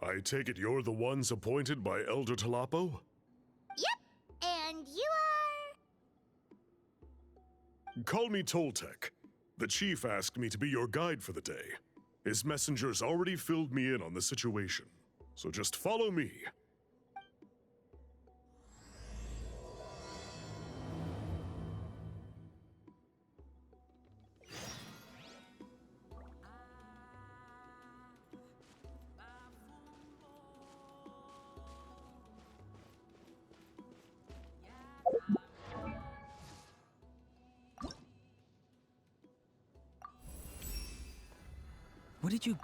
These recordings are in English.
I take it you're the ones appointed by Elder Talapo? Yep, and you are... Call me Toltec. The chief asked me to be your guide for the day. His messengers already filled me in on the situation, so just follow me. What did you...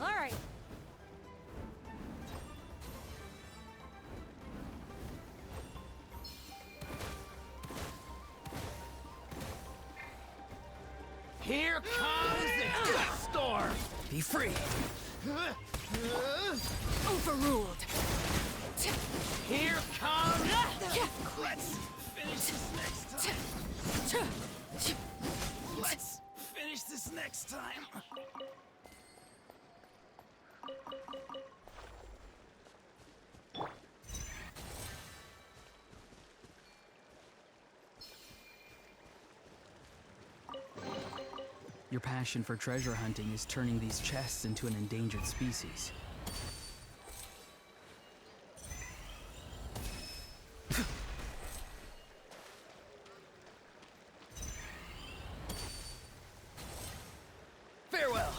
All right. Here comes the storm! Be free! Overruled. Here comes... Let's finish this next time! Let's finish this next time! Your passion for treasure hunting is turning these chests into an endangered species. Farewell!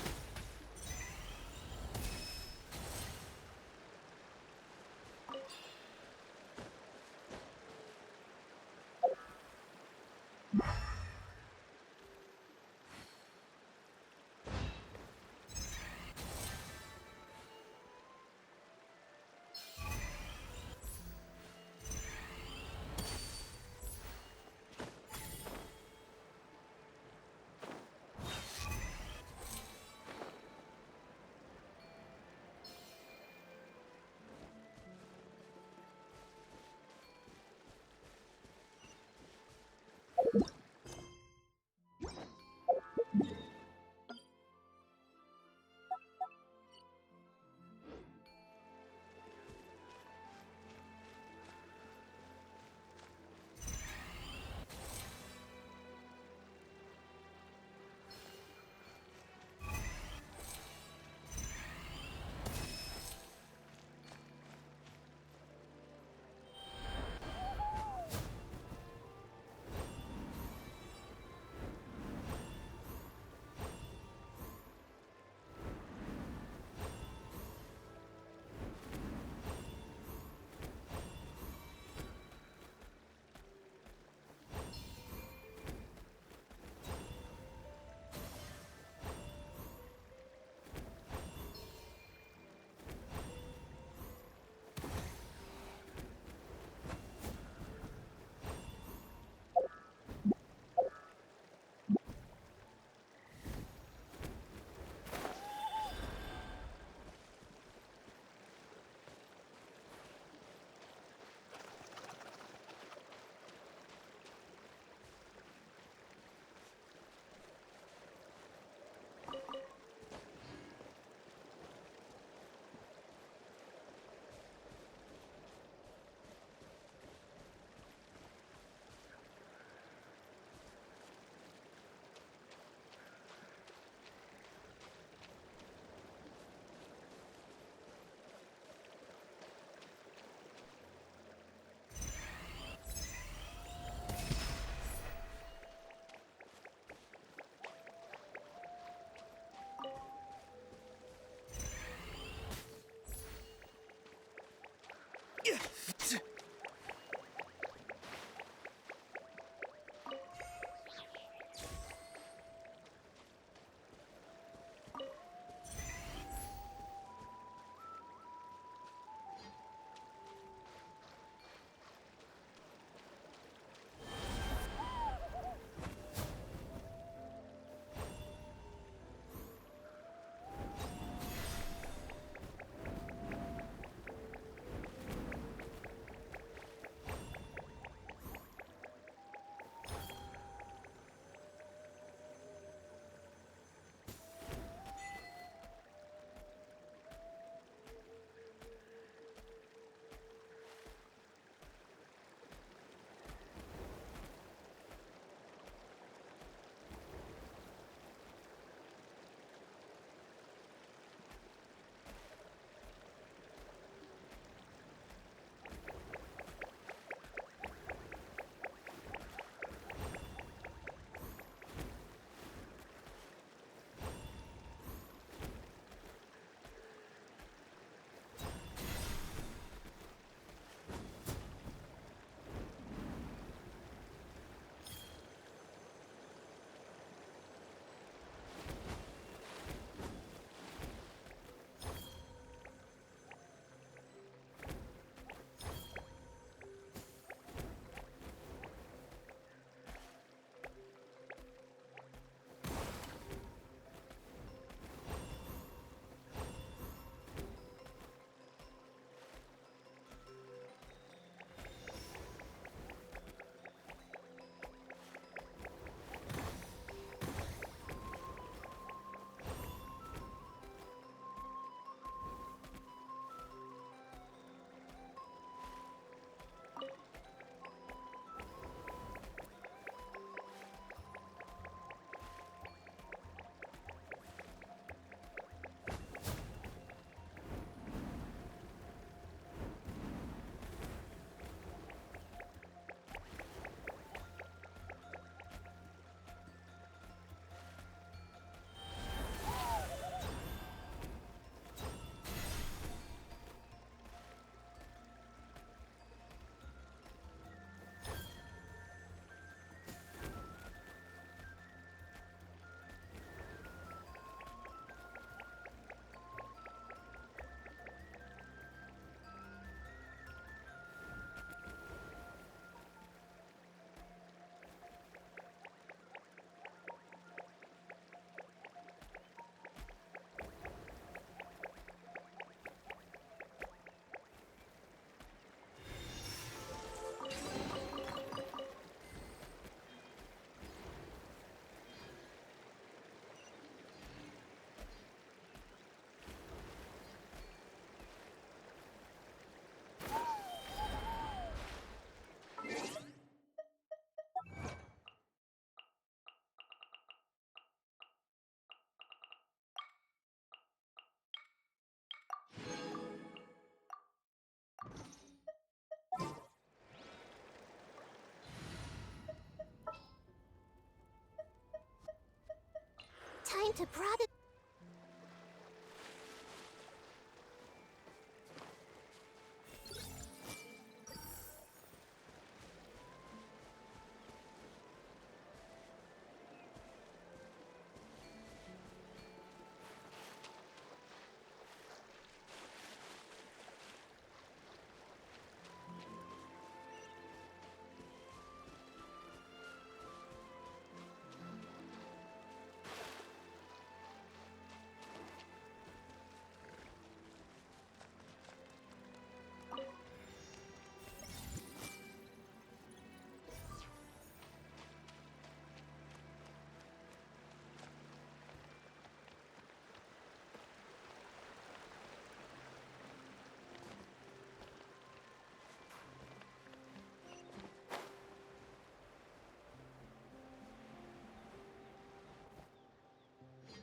to brother.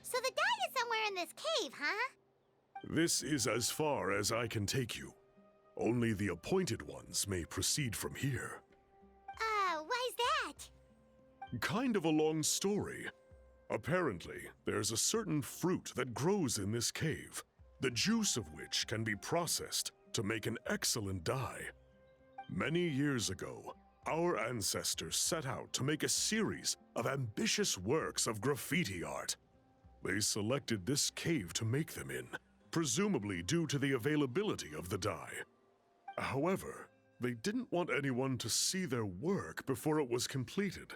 So the die is somewhere in this cave, huh? This is as far as I can take you. Only the appointed ones may proceed from here. Why's that? Kind of a long story. Apparently, there's a certain fruit that grows in this cave, the juice of which can be processed to make an excellent dye. Many years ago, our ancestors set out to make a series of ambitious works of graffiti art. They selected this cave to make them in, presumably due to the availability of the dye. However, they didn't want anyone to see their work before it was completed,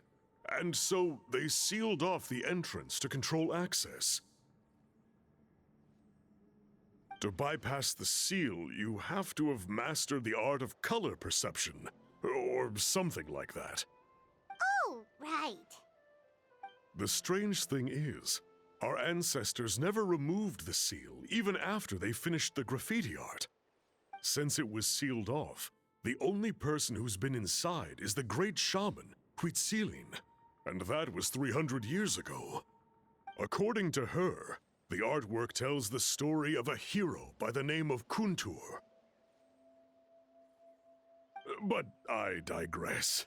and so they sealed off the entrance to control access. To bypass the seal, you have to have mastered the art of color perception, or something like that. Oh, right. The strange thing is, our ancestors never removed the seal even after they finished the graffiti art. Since it was sealed off, the only person who's been inside is the great shaman, Huitzilin, and that was 300 years ago. According to her, the artwork tells the story of a hero by the name of Kuntur. But I digress.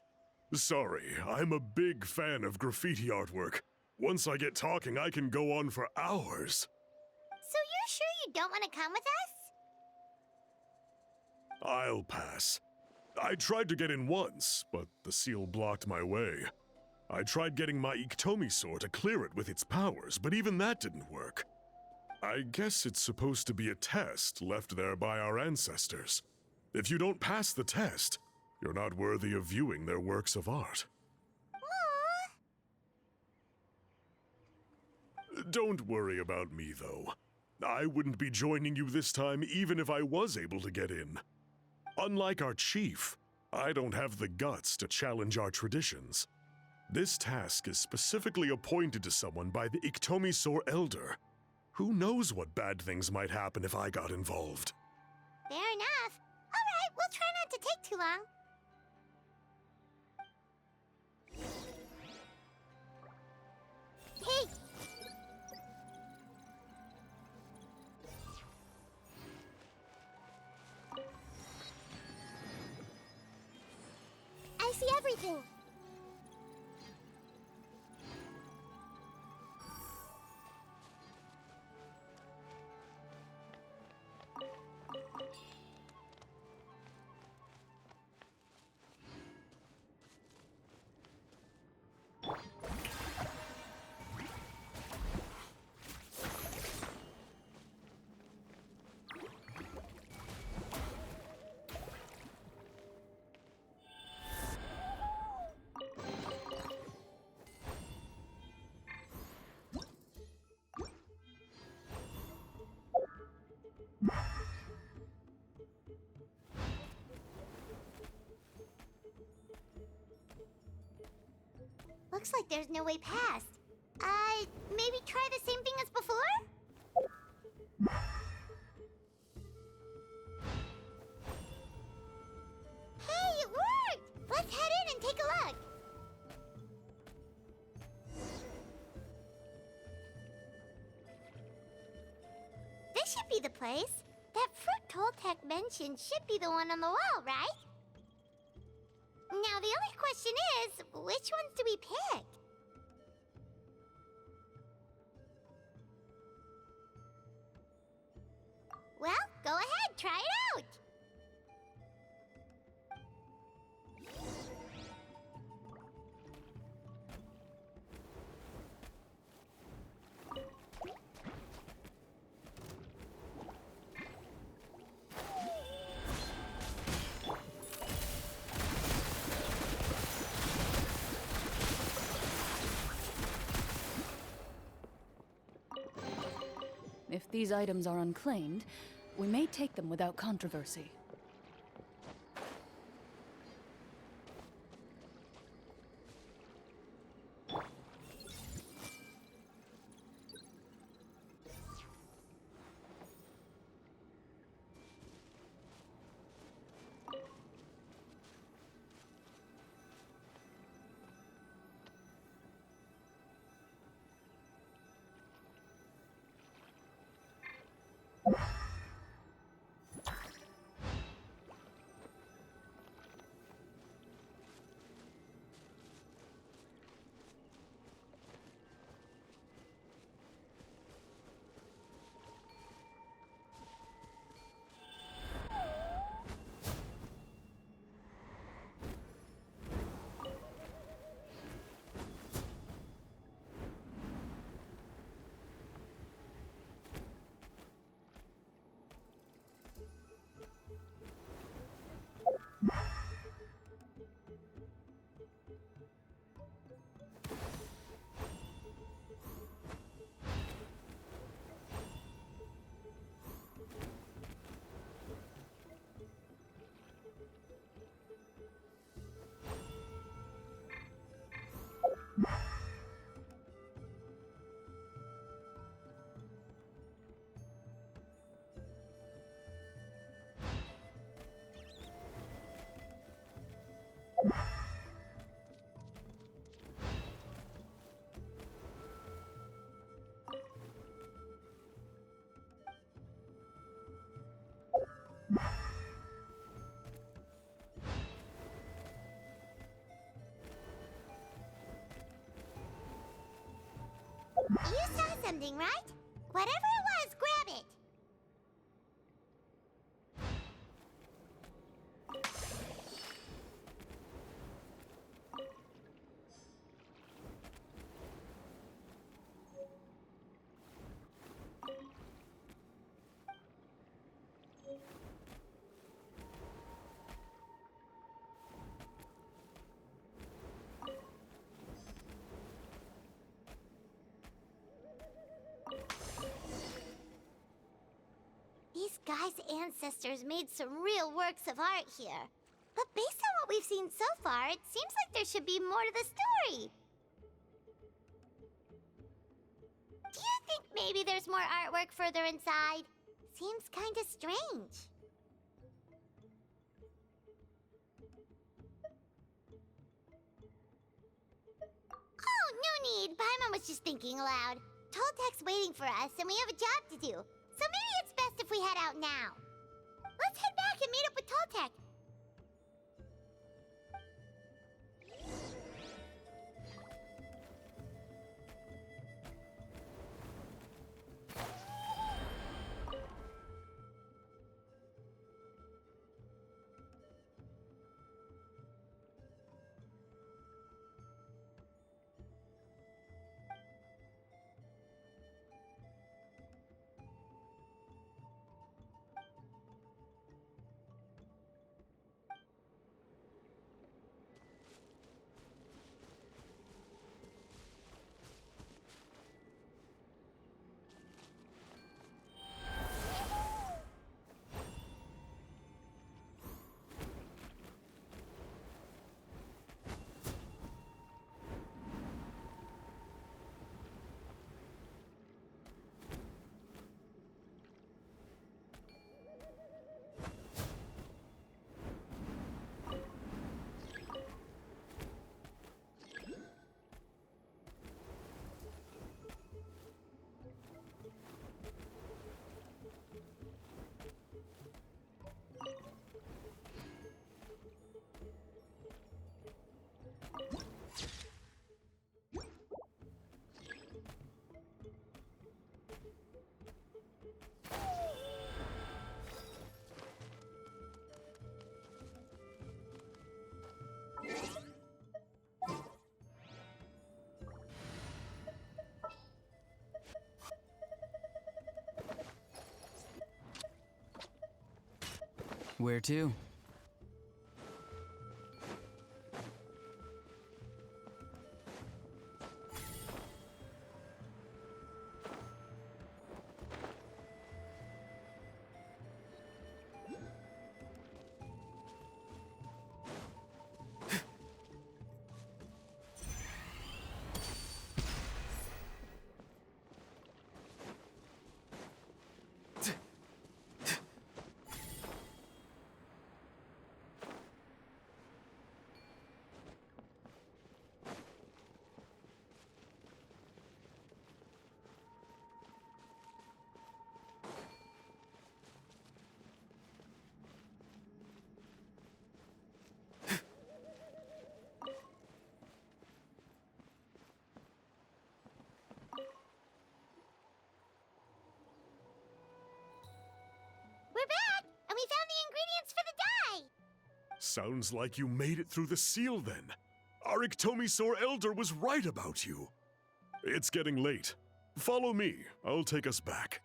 Sorry, I'm a big fan of graffiti artwork. Once I get talking, I can go on for hours. So you're sure you don't want to come with us? I'll pass. I tried to get in once, but the seal blocked my way. I tried getting my Iktomi to clear it with its powers, but even that didn't work. I guess it's supposed to be a test left there by our ancestors. If you don't pass the test, you're not worthy of viewing their works of art. Don't worry about me, though. I wouldn't be joining you this time even if I was able to get in. Unlike our chief, I don't have the guts to challenge our traditions. This task is specifically appointed to someone by the Iktomi Elder. Who knows what bad things might happen if I got involved? Fair enough. All right, we'll try not to take too long. Hey! I see everything. Looks like there's no way past. Maybe try the same thing as before? Hey, it worked! Let's head in and take a look. This should be the place. That fruit Toltec mentioned should be the one on the wall, right? Now, the only question is, which ones do we pick? try it out! If these items are unclaimed, we may take them without controversy. You saw something, right? Whatever it was, grab it! These guys' ancestors made some real works of art here. But based on what we've seen so far, it seems like there should be more to the story. Do you think maybe there's more artwork further inside? Seems kinda strange. Oh, no need. Paimon was just thinking aloud. Toltek's waiting for us, and we have a job to do. So maybe it's best if we head out now. Let's head back and meet up with Toltek. Where to? We're back, and we found the ingredients for the dye! Sounds like you made it through the seal then. Our Iktomisaur Elder was right about you. It's getting late. Follow me. I'll take us back.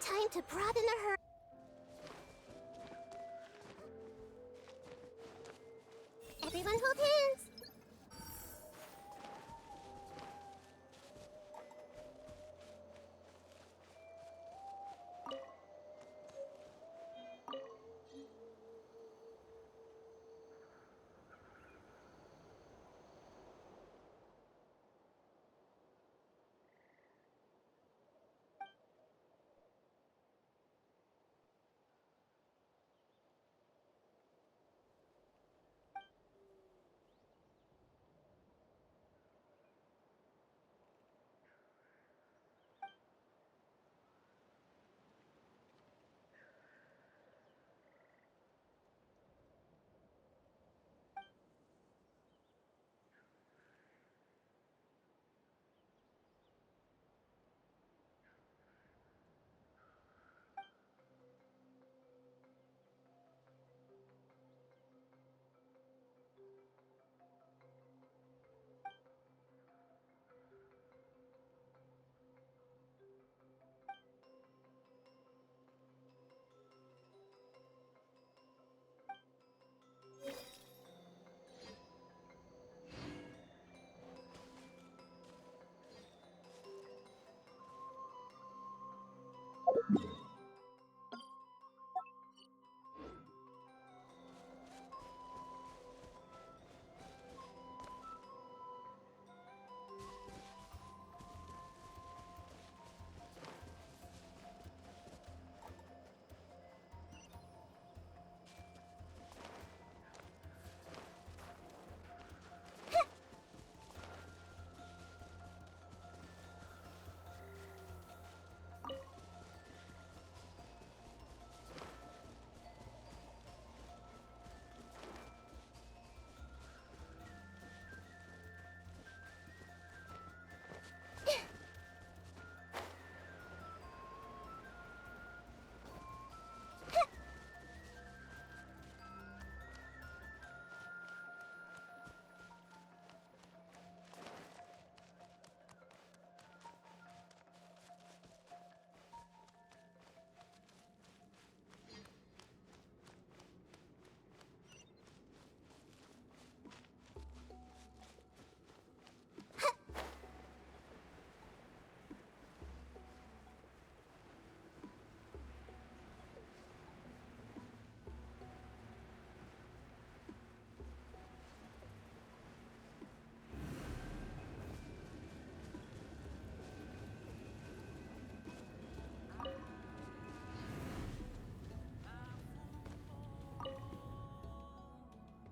Time to broaden a her. Everyone hold hands.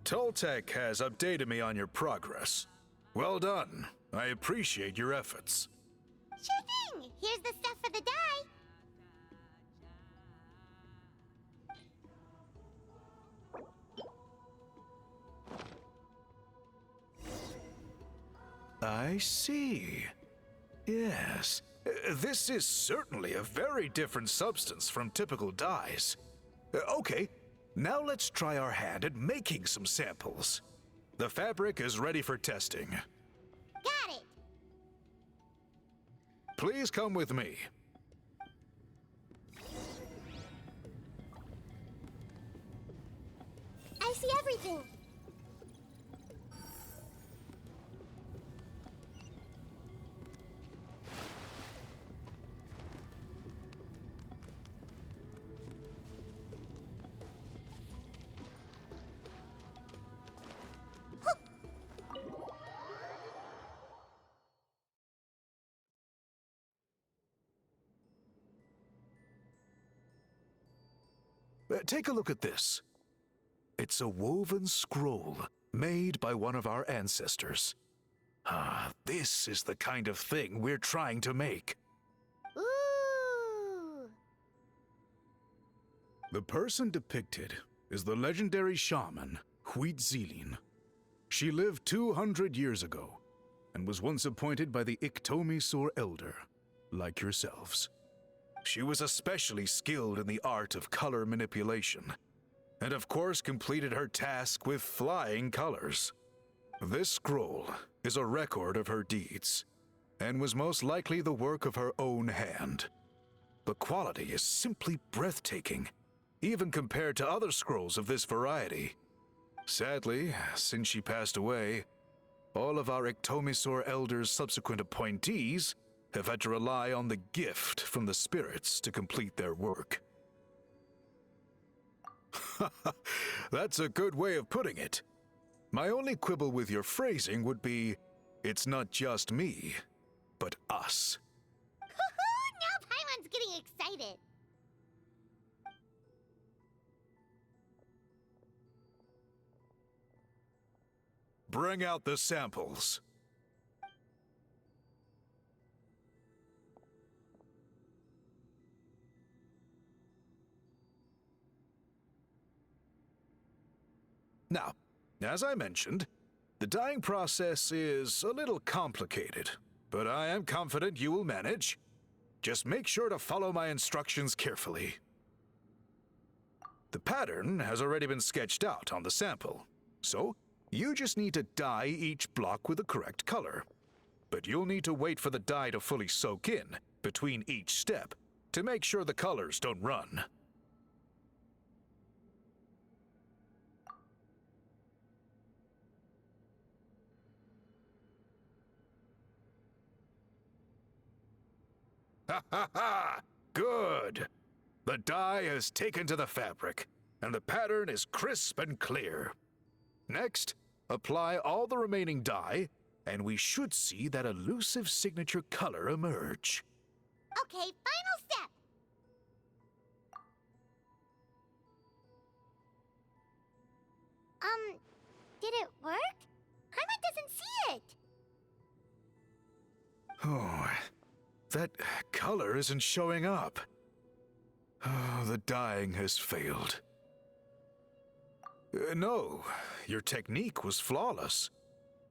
Toltec has updated me on your progress. Well done. I appreciate your efforts. Sure thing! Here's the stuff for the dye. I see. Yes. This is certainly a very different substance from typical dyes. Okay, now let's try our hand at making some samples. The fabric is ready for testing. Got it! Please come with me. I see everything. Take a look at this. It's a woven scroll made by one of our ancestors. This is the kind of thing we're trying to make. Ooh! The person depicted is the legendary shaman, Huitzilin. She lived 200 years ago and was once appointed by the Iktomi-Sur Elder, like yourselves. She was especially skilled in the art of color manipulation, and of course completed her task with flying colors. This scroll is a record of her deeds, and was most likely the work of her own hand. The quality is simply breathtaking, even compared to other scrolls of this variety. Sadly, since she passed away, all of our Iktomi-Sur Elder's subsequent appointees have had to rely on the gift from the spirits to complete their work. That's a good way of putting it. My only quibble with your phrasing would be, it's not just me, but us. Now Paimon's getting excited. Bring out the samples. Now, as I mentioned, the dyeing process is a little complicated, but I am confident you will manage. Just make sure to follow my instructions carefully. The pattern has already been sketched out on the sample, so you just need to dye each block with the correct color. But you'll need to wait for the dye to fully soak in between each step to make sure the colors don't run. Ha ha ha! Good! The dye has taken to the fabric, and the pattern is crisp and clear. Next, apply all the remaining dye, and we should see that elusive signature color emerge. Okay, final step. Did it work? Paimon doesn't see it. Oh, that color isn't showing up. Oh, the dyeing has failed. No, your technique was flawless.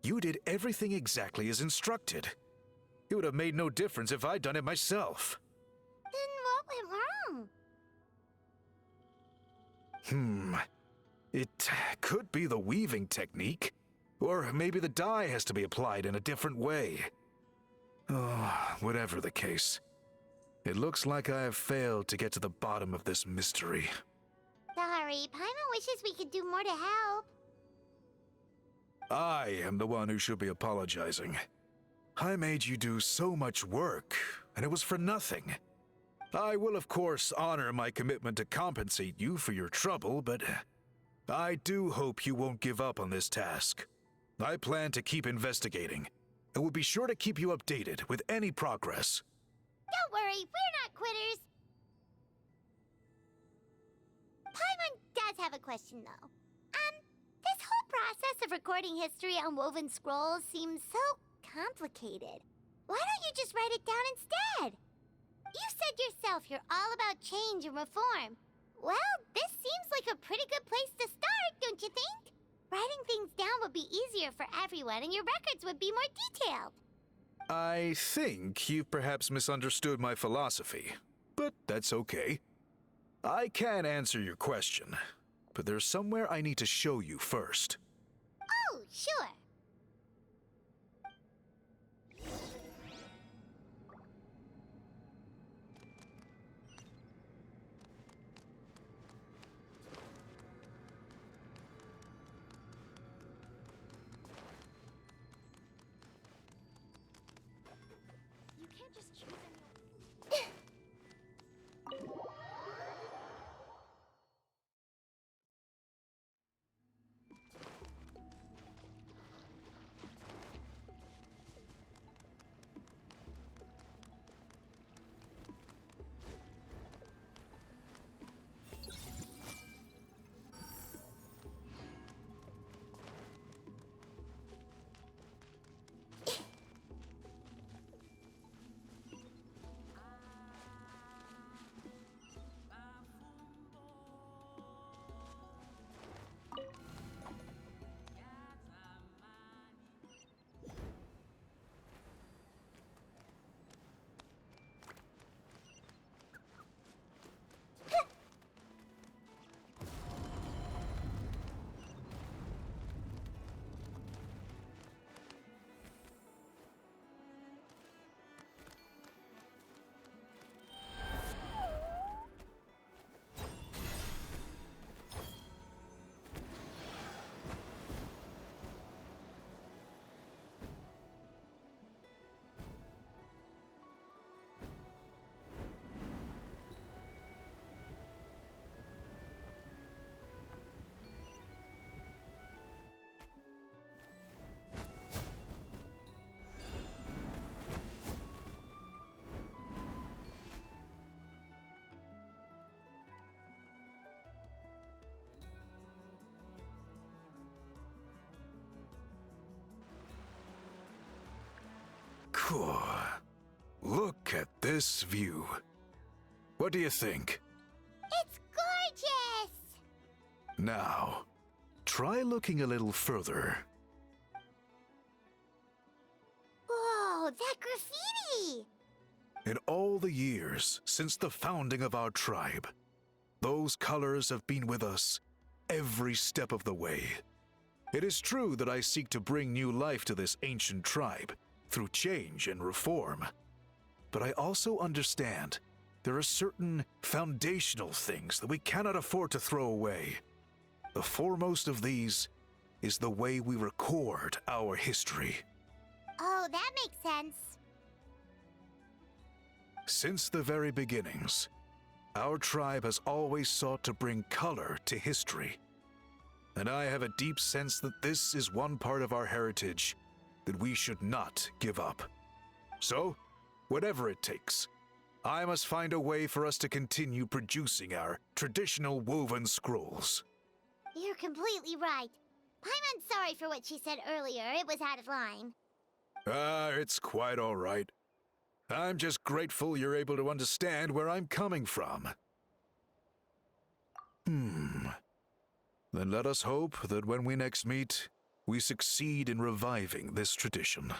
You did everything exactly as instructed. It would have made no difference if I'd done it myself. Then what went wrong? It could be the weaving technique, or maybe the dye has to be applied in a different way. Oh, whatever the case, it looks like I have failed to get to the bottom of this mystery. Sorry, Paimon wishes we could do more to help. I am the one who should be apologizing. I made you do so much work, and it was for nothing. I will, of course, honor my commitment to compensate you for your trouble, but I do hope you won't give up on this task. I plan to keep investigating, and will be sure to keep you updated with any progress. Don't worry, we're not quitters. Paimon does have a question, though. This whole process of recording history on woven scrolls seems so complicated. Why don't you just write it down instead? You said yourself you're all about change and reform. Well, this seems like a pretty good place to start, don't you think? Writing things down would be easier for everyone and your records would be more detailed. I think you've perhaps misunderstood my philosophy, but that's okay. I can answer your question, but there's somewhere I need to show you first. Oh, sure. You can't just choose anyone. Cool. Look at this view. What do you think? It's gorgeous! Now, try looking a little further. Whoa, that graffiti! In all the years since the founding of our tribe, those colors have been with us every step of the way. It is true that I seek to bring new life to this ancient tribe through change and reform. But I also understand there are certain foundational things that we cannot afford to throw away. The foremost of these is the way we record our history. Oh, that makes sense. Since the very beginnings, our tribe has always sought to bring color to history. And I have a deep sense that this is one part of our heritage that we should not give up. So, whatever it takes, I must find a way for us to continue producing our traditional woven scrolls. You're completely right. Paimon's sorry for what she said earlier. It was out of line. It's quite all right. I'm just grateful you're able to understand where I'm coming from. Then let us hope that when we next meet, we succeed in reviving this tradition.